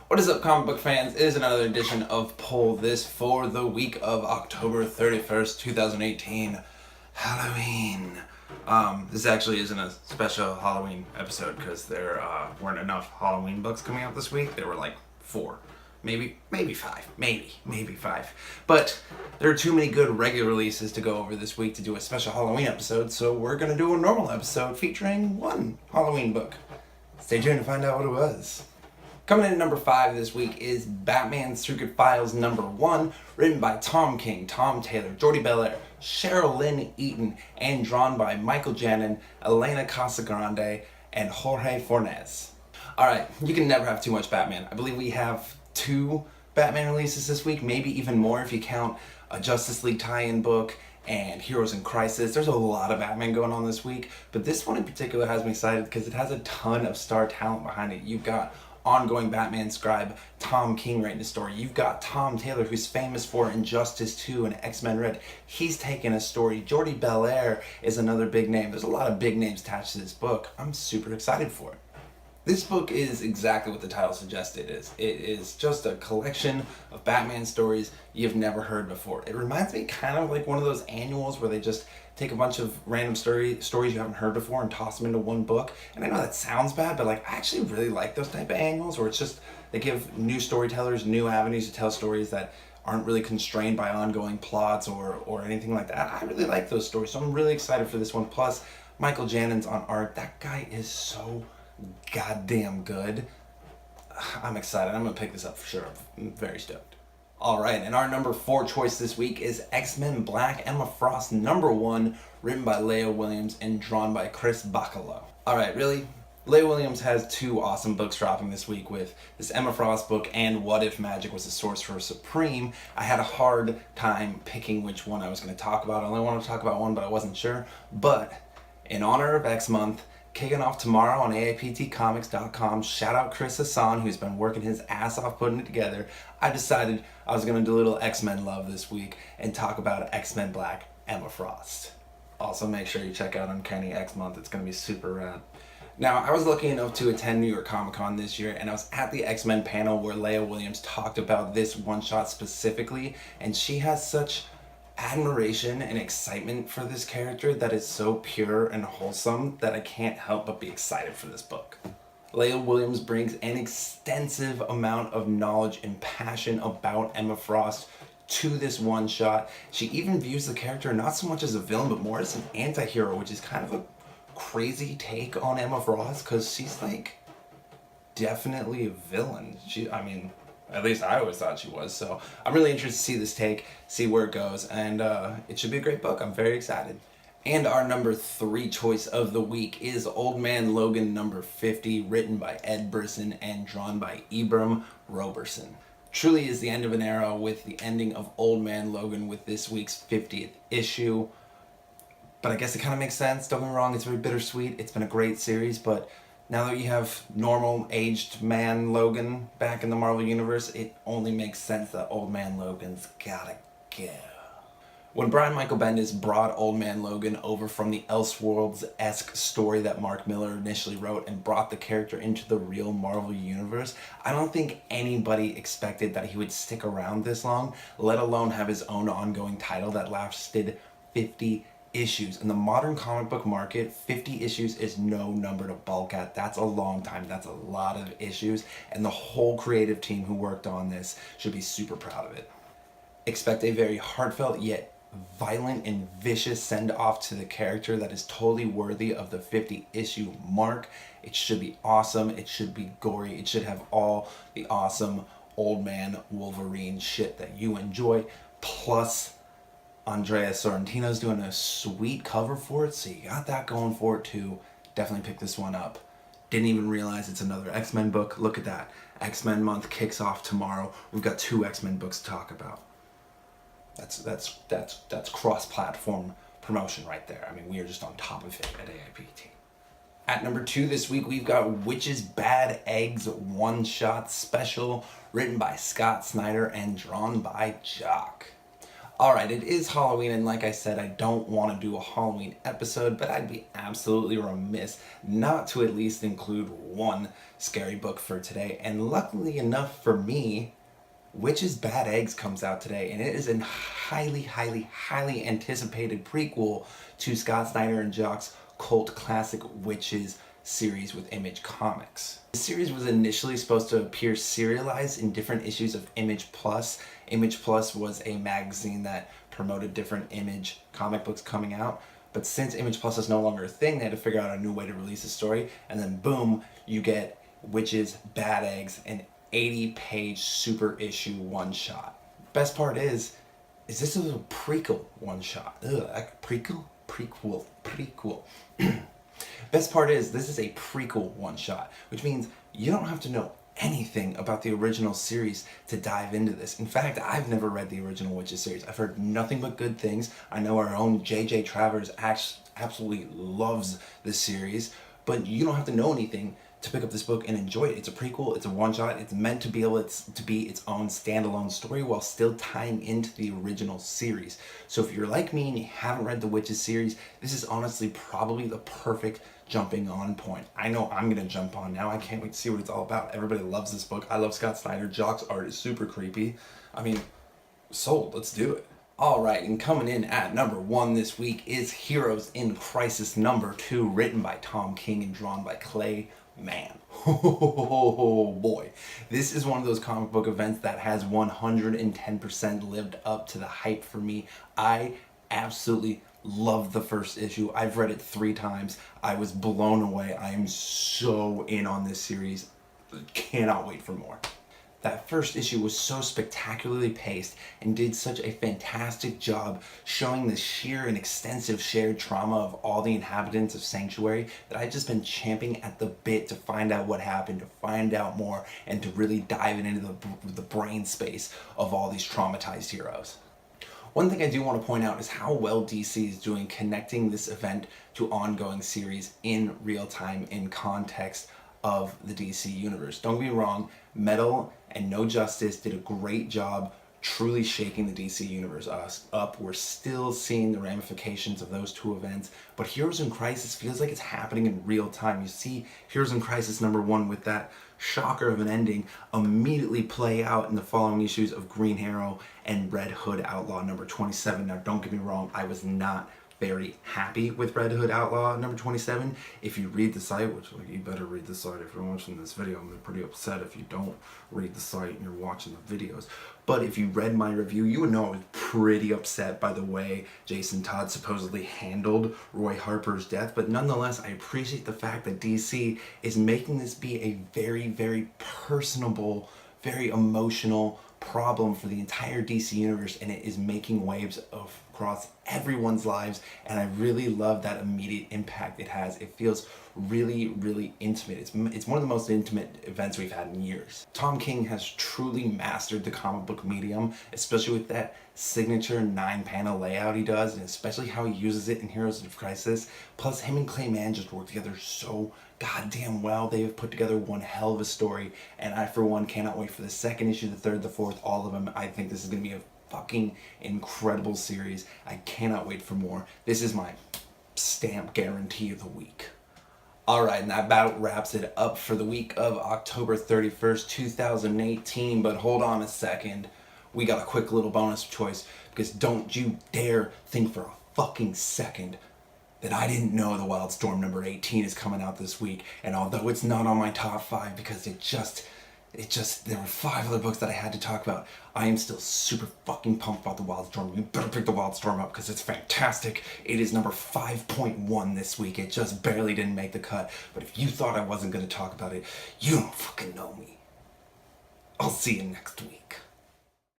What is up, comic book fans? It is another edition of Pull This for the week of October 31st, 2018, Halloween. This actually isn't a special Halloween episode because there weren't enough Halloween books coming out this week. There were like 4, maybe 5, maybe 5. But there are too many good regular releases to go over this week to do a special Halloween episode, so we're going to do a normal episode featuring one Halloween book. Stay tuned to find out what it was. Coming in at number 5 this week is Batman Secret Files number 1, written by Tom King, Tom Taylor, Jordi Belair, Cheryl Lynn Eaton, and drawn by Michael Janin, Elena Casagrande, and Jorge Fornes. Alright, you can never have too much Batman. I believe we have 2 Batman releases this week, maybe even more if you count a Justice League tie-in book and Heroes in Crisis. There's a lot of Batman going on this week, but this one in particular has me excited because it has a ton of star talent behind it. You've got ongoing Batman scribe Tom King writing the story. You've got Tom Taylor, who's famous for Injustice 2 and X-Men Red. He's taking a story. Jordi Belair is another big name. There's a lot of big names attached to this book. I'm super excited for it. This book is exactly what the title suggests it is. It is just a collection of Batman stories you've never heard before. It reminds me kind of like one of those annuals where they just take a bunch of random stories you haven't heard before and toss them into one book. And I know that sounds bad, but like I actually really like those type of annuals where it's just they give new storytellers new avenues to tell stories that aren't really constrained by ongoing plots or anything like that. I really like those stories, so I'm really excited for this one. Plus, Michael Janin's on art. That guy is so goddamn good. I'm excited. I'm gonna pick this up for sure. I'm very stoked. Alright, and our number 4 choice this week is X-Men Black Emma Frost number 1, written by Leah Williams and drawn by Chris Bacalo. Alright, really? Leah Williams has 2 awesome books dropping this week with this Emma Frost book and What If Magic Was a Sorcerer Supreme. I had a hard time picking which one I was going to talk about. I only wanted to talk about one, but I wasn't sure. But in honor of X Month, kicking off tomorrow on AiPTcomics.com. Shout out Chris Hassan, who's been working his ass off putting it together. I decided I was going to do a little X-Men love this week and talk about X-Men Black Emma Frost. Also, make sure you check out Uncanny X Month. It's going to be super rad. Now, I was lucky enough to attend New York Comic Con this year, and I was at the X-Men panel where Leah Williams talked about this one-shot specifically, and she has such admiration and excitement for this character that is so pure and wholesome that I can't help but be excited for this book. Leah Williams brings an extensive amount of knowledge and passion about Emma Frost to this one shot. She even views the character not so much as a villain but more as an anti-hero, which is kind of a crazy take on Emma Frost because she's like definitely a villain. At least I always thought she was, so I'm really interested to see this take, see where it goes, and it should be a great book. I'm very excited. And our number 3 choice of the week is Old Man Logan number 50, written by Ed Brisson and drawn by Ibram Roberson. Truly is the end of an era with the ending of Old Man Logan with this week's 50th issue, but I guess it kind of makes sense. Don't get me wrong, it's very bittersweet. It's been a great series, but now that you have normal aged man Logan back in the Marvel Universe, it only makes sense that Old Man Logan's gotta go. When Brian Michael Bendis brought Old Man Logan over from the Elseworlds-esque story that Mark Millar initially wrote and brought the character into the real Marvel Universe, I don't think anybody expected that he would stick around this long, let alone have his own ongoing title that lasted 50 issues. In the modern comic book market, 50 issues is no number to balk at. That's a long time. That's a lot of issues, and the whole creative team who worked on this should be super proud of it. Expect a very heartfelt yet violent and vicious send-off to the character that is totally worthy of the 50 issue mark. It should be awesome. It should be gory. It should have all the awesome old man Wolverine shit that you enjoy, plus Andrea Sorrentino's doing a sweet cover for it, so you got that going for it too. Definitely pick this one up. Didn't even realize it's another X-Men book. Look at that. X-Men month kicks off tomorrow. We've got 2 X-Men books to talk about. That's cross-platform promotion right there. I mean, we are just on top of it at AiPT. At number 2 this week, we've got Witch's Bad Eggs one-shot special, written by Scott Snyder and drawn by Jock. Alright, it is Halloween, and like I said, I don't want to do a Halloween episode, but I'd be absolutely remiss not to at least include one scary book for today. And luckily enough for me, Witch's Bad Eggs comes out today, and it is a highly anticipated prequel to Scott Snyder and Jock's cult classic Witches series with Image Comics. The series was initially supposed to appear serialized in different issues of Image Plus. Image Plus was a magazine that promoted different Image comic books coming out, but since Image Plus is no longer a thing, they had to figure out a new way to release the story, and then boom, you get Witch's Bad Eggs, an 80-page super issue one-shot. Best part is this is a prequel one-shot. Prequel. Best part is this is a prequel one-shot, which means you don't have to know anything about the original series to dive into this. In fact, I've never read the original Witches series. I've heard nothing but good things. I know our own J.J. Travers absolutely loves this series, but you don't have to know anything to pick up this book and enjoy it. It's a prequel, it's a one-shot, it's meant to be able to be its own standalone story while still tying into the original series. So if you're like me and you haven't read the Witches series, this is honestly probably the perfect jumping on point. I know I'm gonna jump on now. I can't wait to see what it's all about. Everybody loves this book. I love Scott Snyder. Jock's art is super creepy. I mean, sold. Let's do it. Alright, and coming in at number 1 this week is Heroes in Crisis number 2, written by Tom King and drawn by Clay Mann. Oh boy. This is one of those comic book events that has 110% lived up to the hype for me. I absolutely love the first issue. I've read it 3 times. I was blown away. I am so in on this series. Cannot wait for more. That first issue was so spectacularly paced and did such a fantastic job showing the sheer and extensive shared trauma of all the inhabitants of Sanctuary that I've just been champing at the bit to find out what happened, to find out more, and to really dive into the brain space of all these traumatized heroes. One thing I do want to point out is how well DC is doing connecting this event to ongoing series in real time in context of the DC universe. Don't get me wrong, Metal and No Justice did a great job truly shaking the DC universe up. We're still seeing the ramifications of those 2 events, but Heroes in Crisis feels like it's happening in real time. You see Heroes in Crisis number 1 with that shocker of an ending immediately play out in the following issues of Green Arrow and Red Hood Outlaw number 27. Now don't get me wrong, I was not very happy with Red Hood Outlaw number 27. If you read the site, which you better read the site if you're watching this video. I'm pretty upset if you don't read the site and you're watching the videos. But if you read my review, you would know I was pretty upset by the way Jason Todd supposedly handled Roy Harper's death. But nonetheless, I appreciate the fact that DC is making this be a very personable, very emotional problem for the entire DC universe, and it is making waves across everyone's lives, and I really love that immediate impact it has. It feels really intimate. It's one of the most intimate events we've had in years. Tom King has truly mastered the comic book medium, especially with that signature 9-panel layout he does, and especially how he uses it in Heroes of Crisis. Plus, him and Clay Mann just work together so goddamn well. They have put together one hell of a story, and I for one cannot wait for the 2nd issue, the 3rd, the 4th, all of them. I think this is going to be a fucking incredible series. I cannot wait for more. This is my stamp guarantee of the week. Alright, and that about wraps it up for the week of October 31st, 2018, but hold on a second. We got a quick little bonus choice, because don't you dare think for a fucking second that I didn't know the Wildstorm number 18 is coming out this week, and although it's not on my top 5 because there were 5 other books that I had to talk about, I am still super fucking pumped about the Wildstorm. You better pick the Wildstorm up because it's fantastic. It is number 5.1 this week. It just barely didn't make the cut, but if you thought I wasn't going to talk about it, you don't fucking know me. I'll see you next week.